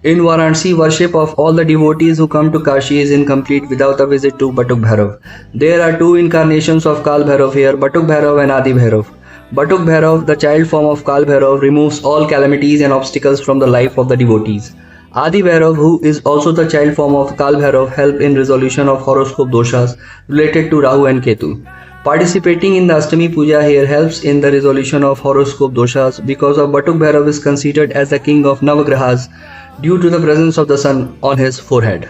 In Varanasi, worship of all the devotees who come to Kashi is incomplete without a visit to Batuk Bhairav. There are two incarnations of Kal Bhairav here, Batuk Bhairav and Adi Bhairav. Batuk Bhairav, the child form of Kal Bhairav, removes all calamities and obstacles from the life of the devotees. Adi Bhairav, who is also the child form of Kal Bhairav, help in resolution of horoscope doshas related to Rahu and Ketu. Participating in the Ashtami Puja here helps in the resolution of horoscope doshas because of Batuk Bhairav is considered as the king of Navagrahas due to the presence of the sun on his forehead.